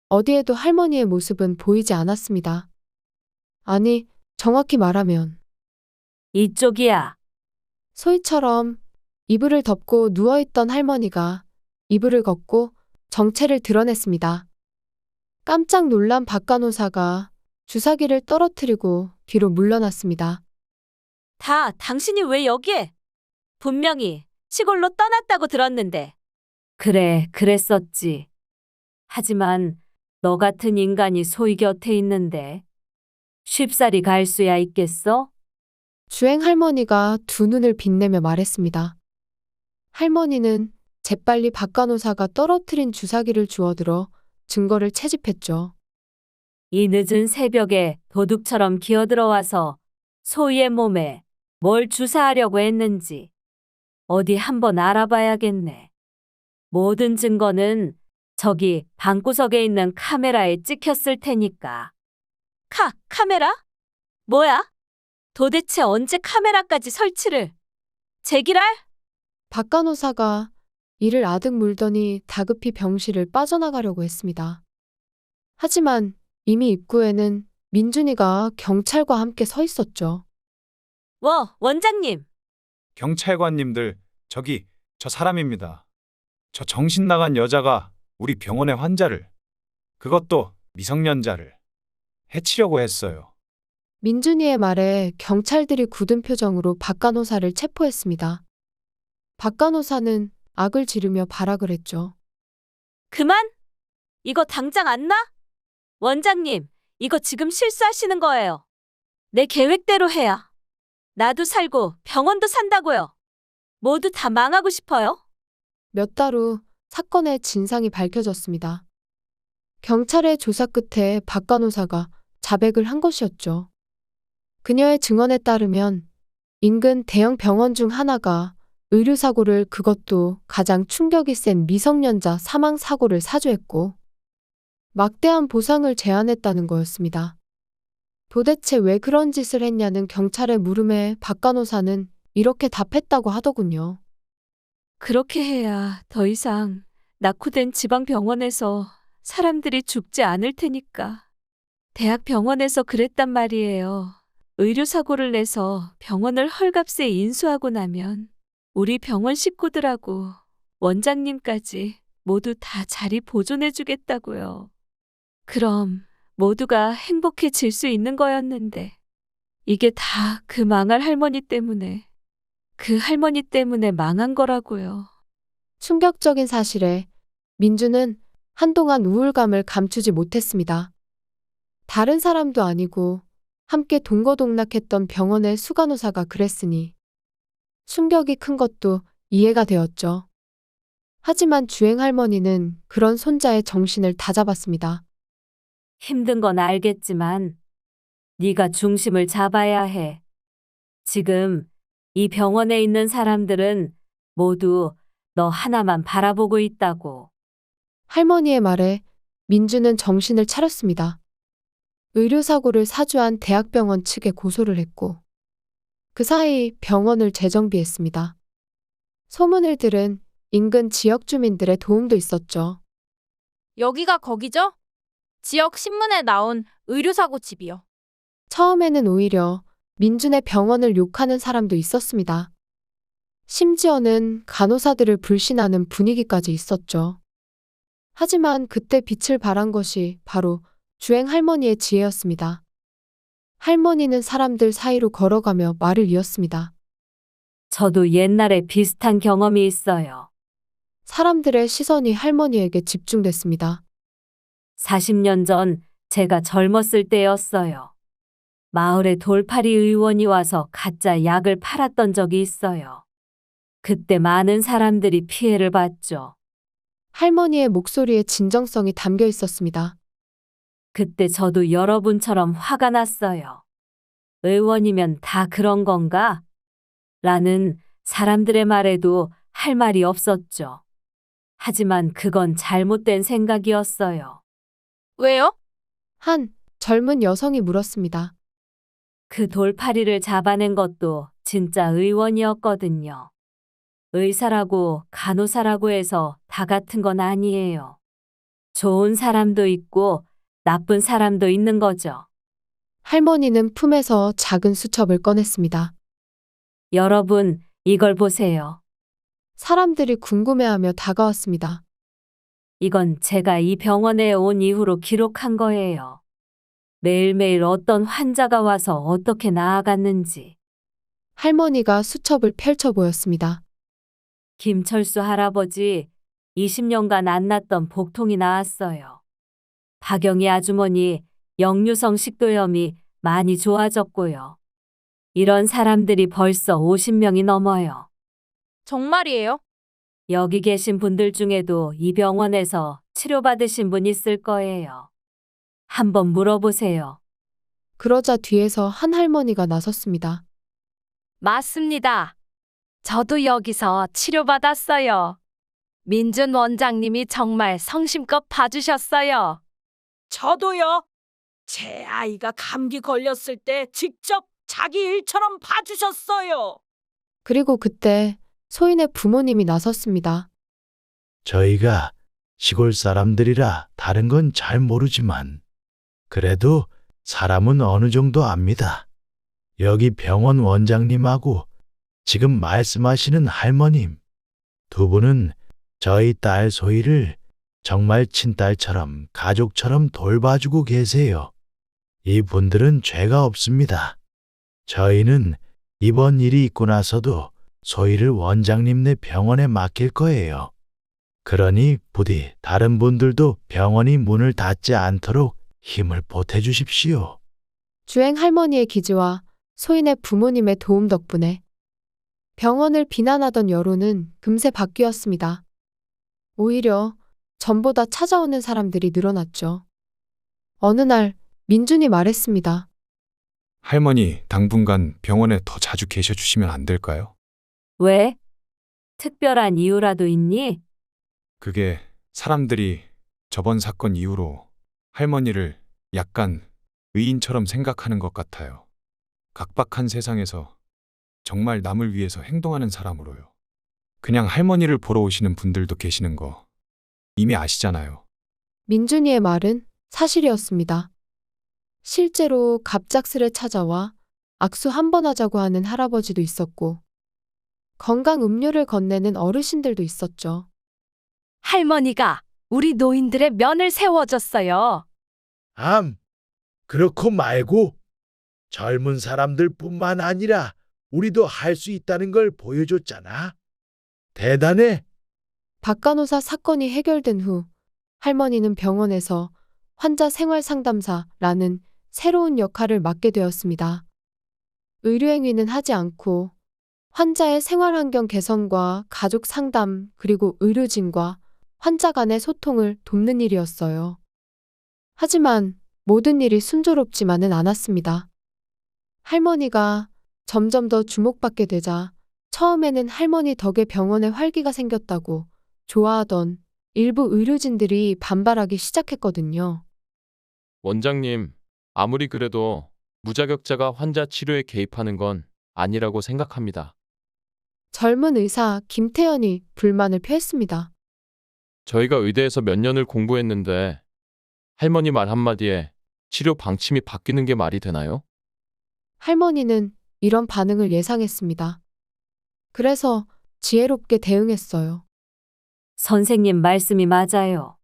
어디에도 할머니의 모습은 보이지 않았습니다. 아니, 정확히 말하면 이쪽이야. 소희처럼 이불을 덮고 누워있던 할머니가 이불을 걷고 정체를 드러냈습니다. 깜짝 놀란 박 간호사가 주사기를 떨어뜨리고 뒤로 물러났습니다. 다 당신이 왜 여기에? 분명히 시골로 떠났다고 들었는데. 그래, 그랬었지. 하지만 너 같은 인간이 소희 곁에 있는데 쉽사리 갈 수야 있겠어? 주행 할머니가 두 눈을 빛내며 말했습니다. 할머니는 재빨리 박 간호사가 떨어뜨린 주사기를 주워들어 증거를 채집했죠. 이 늦은 새벽에 도둑처럼 기어들어와서 소희의 몸에 뭘 주사하려고 했는지 어디 한번 알아봐야겠네. 모든 증거는 저기 방구석에 있는 카메라에 찍혔을 테니까. 카메라? 뭐야? 도대체 언제 카메라까지 설치를? 제기랄? 박 간호사가 이를 아득 물더니 다급히 병실을 빠져나가려고 했습니다. 하지만 이미 입구에는 민준이가 경찰과 함께 서 있었죠. 원장님. 경찰관님들, 저기 저 사람입니다. 저 정신 나간 여자가 우리 병원의 환자를, 그것도 미성년자를 해치려고 했어요. 민준이의 말에 경찰들이 굳은 표정으로 박 간호사를 체포했습니다. 박 간호사는 악을 지르며 발악을 했죠. 그만? 이거 당장 안 나? 원장님, 이거 지금 실수하시는 거예요. 내 계획대로 해야 나도 살고 병원도 산다고요. 모두 다 망하고 싶어요? 몇 달 후 사건의 진상이 밝혀졌습니다. 경찰의 조사 끝에 박 간호사가 자백을 한 것이었죠. 그녀의 증언에 따르면 인근 대형 병원 중 하나가 의료사고를, 그것도 가장 충격이 센 미성년자 사망사고를 사주했고 막대한 보상을 제안했다는 거였습니다. 도대체 왜 그런 짓을 했냐는 경찰의 물음에 박 간호사는 이렇게 답했다고 하더군요. 그렇게 해야 더 이상 낙후된 지방병원에서 사람들이 죽지 않을 테니까. 대학병원에서 그랬단 말이에요. 의료사고를 내서 병원을 헐값에 인수하고 나면 우리 병원 식구들하고 원장님까지 모두 다 자리 보존해주겠다고요. 그럼 모두가 행복해질 수 있는 거였는데 이게 다 그 망할 할머니 때문에, 그 할머니 때문에 망한 거라고요. 충격적인 사실에 민주는 한동안 우울감을 감추지 못했습니다. 다른 사람도 아니고 함께 동거동락했던 병원의 수간호사가 그랬으니 충격이 큰 것도 이해가 되었죠. 하지만 주행 할머니는 그런 손자의 정신을 다잡았습니다. 힘든 건 알겠지만 네가 중심을 잡아야 해. 지금 이 병원에 있는 사람들은 모두 너 하나만 바라보고 있다고. 할머니의 말에 민주는 정신을 차렸습니다. 의료사고를 사주한 대학병원 측에 고소를 했고 그 사이 병원을 재정비했습니다. 소문을 들은 인근 지역 주민들의 도움도 있었죠. 여기가 거기죠? 지역 신문에 나온 의료사고 집이요. 처음에는 오히려 민준의 병원을 욕하는 사람도 있었습니다. 심지어는 간호사들을 불신하는 분위기까지 있었죠. 하지만 그때 빛을 발한 것이 바로 주행 할머니의 지혜였습니다. 할머니는 사람들 사이로 걸어가며 말을 이었습니다. 저도 옛날에 비슷한 경험이 있어요. 사람들의 시선이 할머니에게 집중됐습니다. 40년 전 제가 젊었을 때였어요. 마을에 돌팔이 의원이 와서 가짜 약을 팔았던 적이 있어요. 그때 많은 사람들이 피해를 봤죠. 할머니의 목소리에 진정성이 담겨 있었습니다. 그때 저도 여러분처럼 화가 났어요. 의원이면 다 그런 건가? 라는 사람들의 말에도 할 말이 없었죠. 하지만 그건 잘못된 생각이었어요. 왜요? 한 젊은 여성이 물었습니다. 그 돌팔이를 잡아낸 것도 진짜 의원이었거든요. 의사라고 간호사라고 해서 다 같은 건 아니에요. 좋은 사람도 있고 나쁜 사람도 있는 거죠. 할머니는 품에서 작은 수첩을 꺼냈습니다. 여러분, 이걸 보세요. 사람들이 궁금해하며 다가왔습니다. 이건 제가 이 병원에 온 이후로 기록한 거예요. 매일매일 어떤 환자가 와서 어떻게 나아갔는지. 할머니가 수첩을 펼쳐 보였습니다. 김철수 할아버지 20년간 안 났던 복통이 나았어요. 박영희 아주머니 역류성 식도염이 많이 좋아졌고요. 이런 사람들이 벌써 50명이 넘어요. 정말이에요? 여기 계신 분들 중에도 이 병원에서 치료받으신 분 있을 거예요. 한번 물어보세요. 그러자 뒤에서 한 할머니가 나섰습니다. 맞습니다. 저도 여기서 치료받았어요. 민준 원장님이 정말 성심껏 봐주셨어요. 저도요. 제 아이가 감기 걸렸을 때 직접 자기 일처럼 봐주셨어요. 그리고 그때 소인의 부모님이 나섰습니다. 저희가 시골 사람들이라 다른 건 잘 모르지만 그래도 사람은 어느 정도 압니다. 여기 병원 원장님하고 지금 말씀하시는 할머님 두 분은 저희 딸 소희를 정말 친딸처럼 가족처럼 돌봐주고 계세요. 이분들은 죄가 없습니다. 저희는 이번 일이 있고 나서도 소희를 원장님네 병원에 맡길 거예요. 그러니 부디 다른 분들도 병원이 문을 닫지 않도록 힘을 보태주십시오. 주행 할머니의 기지와 소인의 부모님의 도움 덕분에 병원을 비난하던 여론은 금세 바뀌었습니다. 오히려 전보다 찾아오는 사람들이 늘어났죠. 어느 날 민준이 말했습니다. 할머니, 당분간 병원에 더 자주 계셔 주시면 안 될까요? 왜? 특별한 이유라도 있니? 그게 사람들이 저번 사건 이후로 할머니를 약간 의인처럼 생각하는 것 같아요. 각박한 세상에서 정말 남을 위해서 행동하는 사람으로요. 그냥 할머니를 보러 오시는 분들도 계시는 거 이미 아시잖아요. 민준이의 말은 사실이었습니다. 실제로 갑작스레 찾아와 악수 한 번 하자고 하는 할아버지도 있었고 건강 음료를 건네는 어르신들도 있었죠. 할머니가 우리 노인들의 면을 세워줬어요. 그렇고 말고 젊은 사람들뿐만 아니라 우리도 할 수 있다는 걸 보여줬잖아. 대단해. 박간호사 사건이 해결된 후 할머니는 병원에서 환자 생활 상담사라는 새로운 역할을 맡게 되었습니다. 의료행위는 하지 않고 환자의 생활 환경 개선과 가족 상담 그리고 의료진과 환자 간의 소통을 돕는 일이었어요. 하지만 모든 일이 순조롭지만은 않았습니다. 할머니가 점점 더 주목받게 되자 처음에는 할머니 덕에 병원에 활기가 생겼다고 좋아하던 일부 의료진들이 반발하기 시작했거든요. 원장님, 아무리 그래도 무자격자가 환자 치료에 개입하는 건 아니라고 생각합니다. 젊은 의사 김태연이 불만을 표했습니다. 저희가 의대에서 몇 년을 공부했는데 할머니 말 한마디에 치료 방침이 바뀌는 게 말이 되나요? 할머니는 이런 반응을 예상했습니다. 그래서 지혜롭게 대응했어요. 선생님 말씀이 맞아요.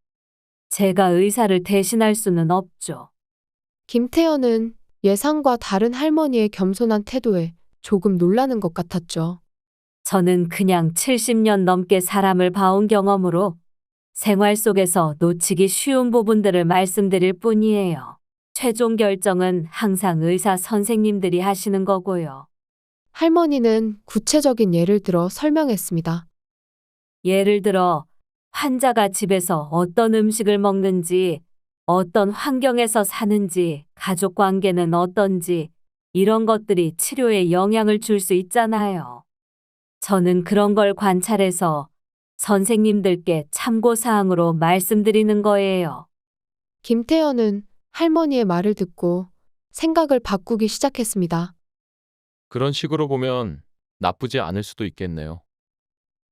제가 의사를 대신할 수는 없죠. 김태연은 예상과 다른 할머니의 겸손한 태도에 조금 놀라는 것 같았죠. 저는 그냥 70년 넘게 사람을 봐온 경험으로 생활 속에서 놓치기 쉬운 부분들을 말씀드릴 뿐이에요. 최종 결정은 항상 의사 선생님들이 하시는 거고요. 할머니는 구체적인 예를 들어 설명했습니다. 예를 들어 환자가 집에서 어떤 음식을 먹는지, 어떤 환경에서 사는지, 가족 관계는 어떤지, 이런 것들이 치료에 영향을 줄 수 있잖아요. 저는 그런 걸 관찰해서 선생님들께 참고사항으로 말씀드리는 거예요. 김태현은 할머니의 말을 듣고 생각을 바꾸기 시작했습니다. 그런 식으로 보면 나쁘지 않을 수도 있겠네요.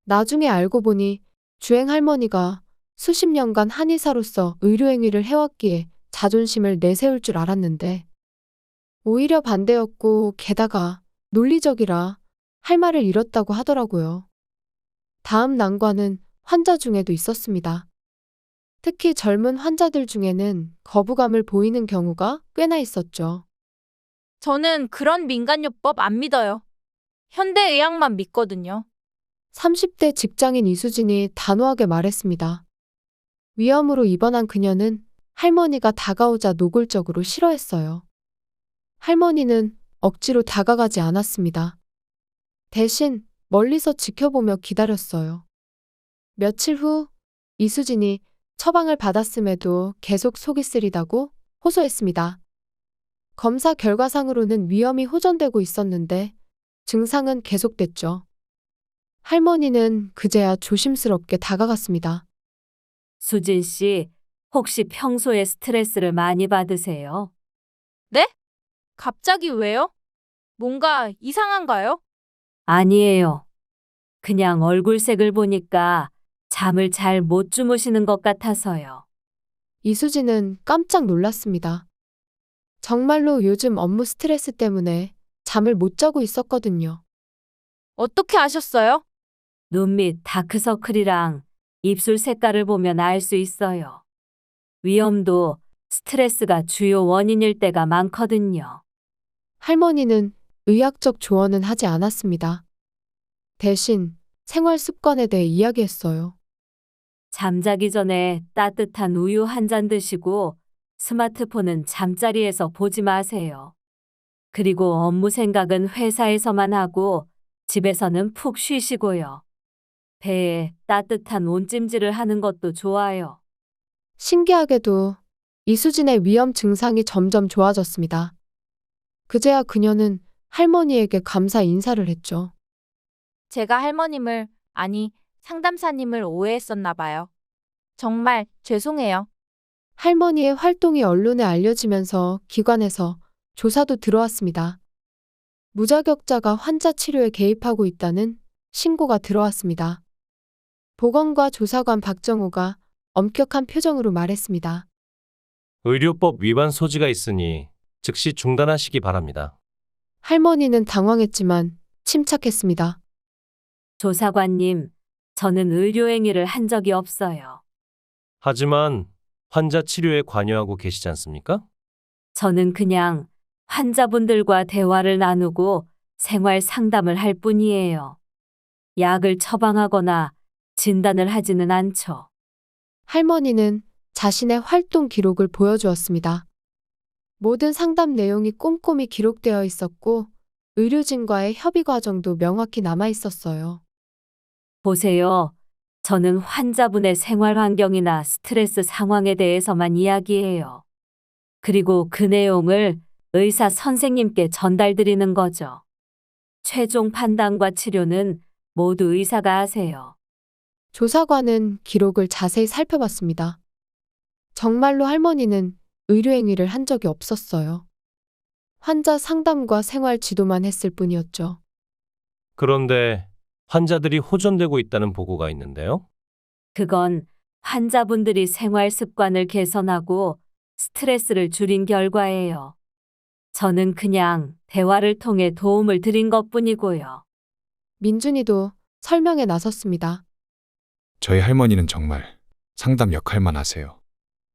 나중에 알고 보니 주행 할머니가 수십 년간 한의사로서 의료행위를 해왔기에 자존심을 내세울 줄 알았는데 오히려 반대였고 게다가 논리적이라 할 말을 잃었다고 하더라고요. 다음 난관은 환자 중에도 있었습니다. 특히 젊은 환자들 중에는 거부감을 보이는 경우가 꽤나 있었죠. 저는 그런 민간요법 안 믿어요. 현대의학만 믿거든요. 30대 직장인 이수진이 단호하게 말했습니다. 위암으로 입원한 그녀는 할머니가 다가오자 노골적으로 싫어했어요. 할머니는 억지로 다가가지 않았습니다. 대신 멀리서 지켜보며 기다렸어요. 며칠 후 이수진이 처방을 받았음에도 계속 속이 쓰리다고 호소했습니다. 검사 결과상으로는 위염이 호전되고 있었는데 증상은 계속됐죠. 할머니는 그제야 조심스럽게 다가갔습니다. 수진 씨, 혹시 평소에 스트레스를 많이 받으세요? 네? 갑자기 왜요? 뭔가 이상한가요? 아니에요. 그냥 얼굴색을 보니까 잠을 잘 못 주무시는 것 같아서요. 이수진은 깜짝 놀랐습니다. 정말로 요즘 업무 스트레스 때문에 잠을 못 자고 있었거든요. 어떻게 아셨어요? 눈 밑 다크서클이랑 입술 색깔을 보면 알 수 있어요. 위염도 스트레스가 주요 원인일 때가 많거든요. 할머니는 의학적 조언은 하지 않았습니다. 대신 생활 습관에 대해 이야기했어요. 잠자기 전에 따뜻한 우유 한 잔 드시고 스마트폰은 잠자리에서 보지 마세요. 그리고 업무 생각은 회사에서만 하고 집에서는 푹 쉬시고요. 배에 따뜻한 온찜질을 하는 것도 좋아요. 신기하게도 이수진의 위염 증상이 점점 좋아졌습니다. 그제야 그녀는 할머니에게 감사 인사를 했죠. 제가 할머님을, 아니, 상담사님을 오해했었나 봐요. 정말 죄송해요. 할머니의 활동이 언론에 알려지면서 기관에서 조사도 들어왔습니다. 무자격자가 환자 치료에 개입하고 있다는 신고가 들어왔습니다. 보건과 조사관 박정호가 엄격한 표정으로 말했습니다. 의료법 위반 소지가 있으니 즉시 중단하시기 바랍니다. 할머니는 당황했지만 침착했습니다. 조사관님, 저는 의료행위를 한 적이 없어요. 하지만 환자 치료에 관여하고 계시지 않습니까? 저는 그냥 환자분들과 대화를 나누고 생활 상담을 할 뿐이에요. 약을 처방하거나 진단을 하지는 않죠. 할머니는 자신의 활동 기록을 보여주었습니다. 모든 상담 내용이 꼼꼼히 기록되어 있었고 의료진과의 협의 과정도 명확히 남아 있었어요. 보세요. 저는 환자분의 생활 환경이나 스트레스 상황에 대해서만 이야기해요. 그리고 그 내용을 의사 선생님께 전달드리는 거죠. 최종 판단과 치료는 모두 의사가 하세요. 조사관은 기록을 자세히 살펴봤습니다. 정말로 할머니는 의료행위를 한 적이 없었어요. 환자 상담과 생활 지도만 했을 뿐이었죠. 그런데 환자들이 호전되고 있다는 보고가 있는데요. 그건 환자분들이 생활 습관을 개선하고 스트레스를 줄인 결과예요. 저는 그냥 대화를 통해 도움을 드린 것뿐이고요. 민준이도 설명에 나섰습니다. 저희 할머니는 정말 상담 역할만 하세요.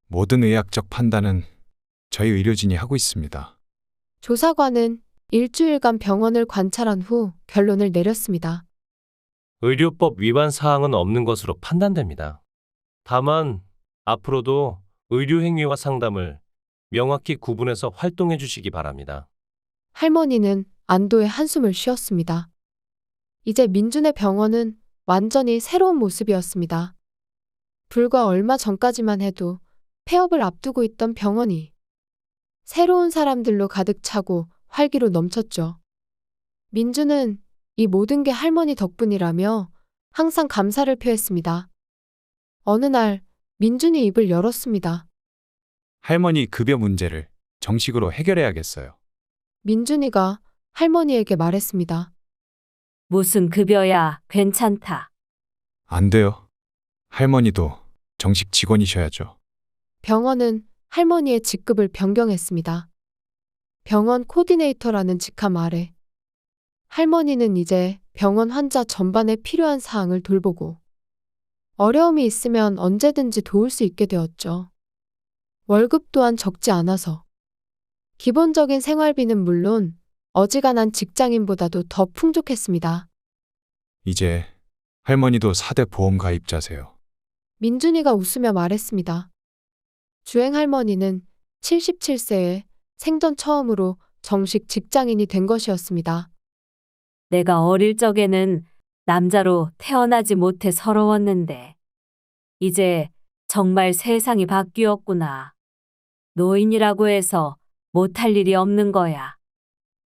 모든 의학적 판단은 저희 의료진이 하고 있습니다. 조사관은 일주일간 병원을 관찰한 후 결론을 내렸습니다. 의료법 위반 사항은 없는 것으로 판단됩니다. 다만 앞으로도 의료 행위와 상담을 명확히 구분해서 활동해 주시기 바랍니다. 할머니는 안도의 한숨을 쉬었습니다. 이제 민준의 병원은 완전히 새로운 모습이었습니다. 불과 얼마 전까지만 해도 폐업을 앞두고 있던 병원이 새로운 사람들로 가득 차고 활기로 넘쳤죠. 민준은 이 모든 게 할머니 덕분이라며 항상 감사를 표했습니다. 어느 날 민준이 입을 열었습니다. 할머니 급여 문제를 정식으로 해결해야겠어요. 민준이가 할머니에게 말했습니다. 무슨 급여야, 괜찮다. 안 돼요. 할머니도 정식 직원이셔야죠. 병원은 할머니의 직급을 변경했습니다. 병원 코디네이터라는 직함 아래 할머니는 이제 병원 환자 전반에 필요한 사항을 돌보고 어려움이 있으면 언제든지 도울 수 있게 되었죠. 월급 또한 적지 않아서 기본적인 생활비는 물론 어지간한 직장인보다도 더 풍족했습니다. 이제 할머니도 4대 보험 가입자세요. 민준이가 웃으며 말했습니다. 주행 할머니는 77세에 생전 처음으로 정식 직장인이 된 것이었습니다. 내가 어릴 적에는 남자로 태어나지 못해 서러웠는데 이제 정말 세상이 바뀌었구나. 노인이라고 해서 못할 일이 없는 거야.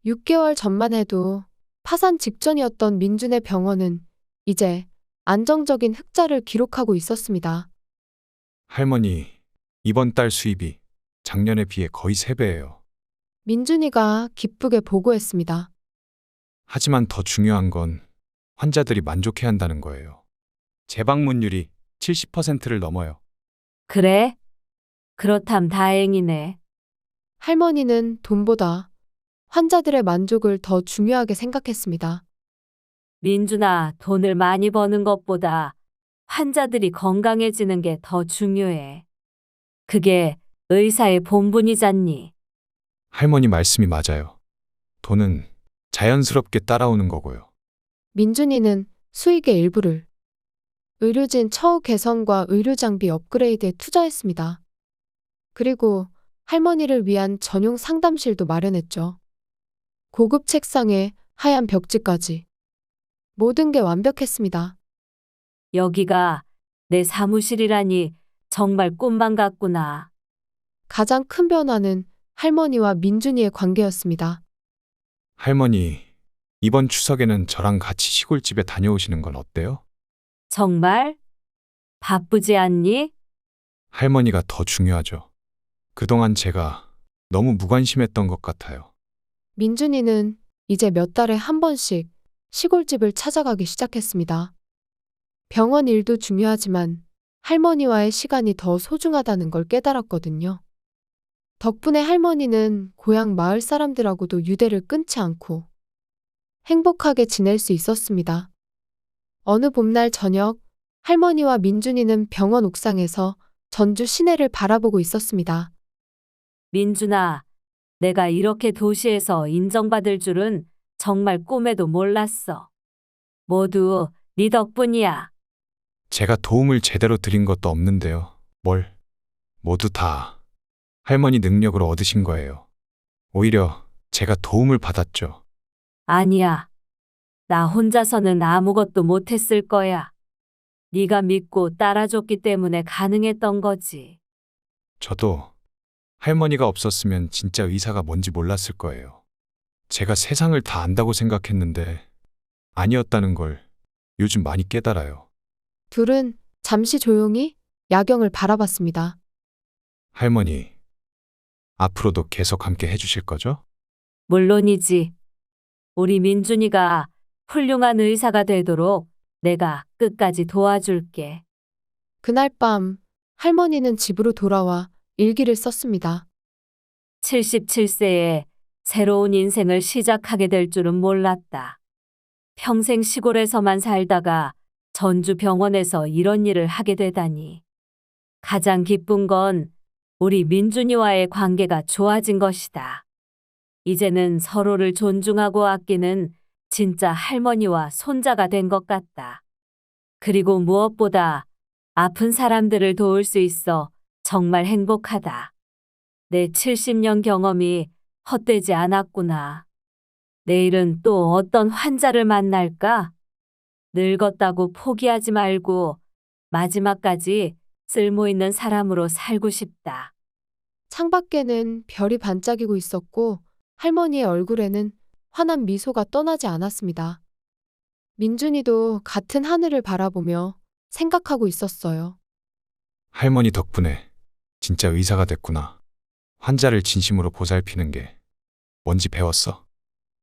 6개월 전만 해도 파산 직전이었던 민준의 병원은 이제 안정적인 흑자를 기록하고 있었습니다. 할머니, 이번 달 수입이 작년에 비해 거의 3배예요. 민준이가 기쁘게 보고했습니다. 하지만 더 중요한 건 환자들이 만족해 한다는 거예요. 재방문율이 70%를 넘어요. 그래? 그렇담 다행이네. 할머니는 돈보다 환자들의 만족을 더 중요하게 생각했습니다. 민준아, 돈을 많이 버는 것보다 환자들이 건강해지는 게 더 중요해. 그게 의사의 본분이잖니. 할머니 말씀이 맞아요. 돈은 자연스럽게 따라오는 거고요. 민준이는 수익의 일부를 의료진 처우 개선과 의료장비 업그레이드에 투자했습니다. 그리고 할머니를 위한 전용 상담실도 마련했죠. 고급 책상에 하얀 벽지까지. 모든 게 완벽했습니다. 여기가 내 사무실이라니 정말 꿈만 같구나. 가장 큰 변화는 할머니와 민준이의 관계였습니다. 할머니, 이번 추석에는 저랑 같이 시골집에 다녀오시는 건 어때요? 정말? 바쁘지 않니? 할머니가 더 중요하죠. 그동안 제가 너무 무관심했던 것 같아요. 민준이는 이제 몇 달에 한 번씩 시골집을 찾아가기 시작했습니다. 병원 일도 중요하지만 할머니와의 시간이 더 소중하다는 걸 깨달았거든요. 덕분에 할머니는 고향 마을 사람들하고도 유대를 끊지 않고 행복하게 지낼 수 있었습니다. 어느 봄날 저녁, 할머니와 민준이는 병원 옥상에서 전주 시내를 바라보고 있었습니다. 민준아, 내가 이렇게 도시에서 인정받을 줄은 정말 꿈에도 몰랐어. 모두 네 덕분이야. 제가 도움을 제대로 드린 것도 없는데요. 모두 다 할머니 능력으로 얻으신 거예요. 오히려 제가 도움을 받았죠. 아니야. 나 혼자서는 아무것도 못했을 거야. 네가 믿고 따라줬기 때문에 가능했던 거지. 저도 할머니가 없었으면 진짜 의사가 뭔지 몰랐을 거예요. 제가 세상을 다 안다고 생각했는데 아니었다는 걸 요즘 많이 깨달아요. 둘은 잠시 조용히 야경을 바라봤습니다. 할머니, 앞으로도 계속 함께 해주실 거죠? 물론이지. 우리 민준이가 훌륭한 의사가 되도록 내가 끝까지 도와줄게. 그날 밤 할머니는 집으로 돌아와 일기를 썼습니다. 77세에 새로운 인생을 시작하게 될 줄은 몰랐다. 평생 시골에서만 살다가 전주 병원에서 이런 일을 하게 되다니. 가장 기쁜 건 우리 민준이와의 관계가 좋아진 것이다. 이제는 서로를 존중하고 아끼는 진짜 할머니와 손자가 된 것 같다. 그리고 무엇보다 아픈 사람들을 도울 수 있어 정말 행복하다. 내 70년 경험이 헛되지 않았구나. 내일은 또 어떤 환자를 만날까? 늙었다고 포기하지 말고 마지막까지 쓸모 있는 사람으로 살고 싶다. 창밖에는 별이 반짝이고 있었고 할머니의 얼굴에는 환한 미소가 떠나지 않았습니다. 민준이도 같은 하늘을 바라보며 생각하고 있었어요. 할머니 덕분에 진짜 의사가 됐구나. 환자를 진심으로 보살피는 게 뭔지 배웠어.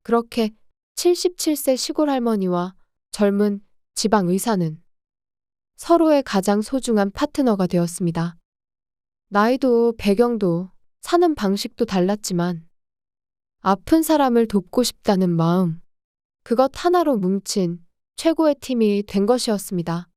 그렇게 77세 시골 할머니와 젊은 지방 의사는 서로의 가장 소중한 파트너가 되었습니다. 나이도 배경도 사는 방식도 달랐지만 아픈 사람을 돕고 싶다는 마음, 그것 하나로 뭉친 최고의 팀이 된 것이었습니다.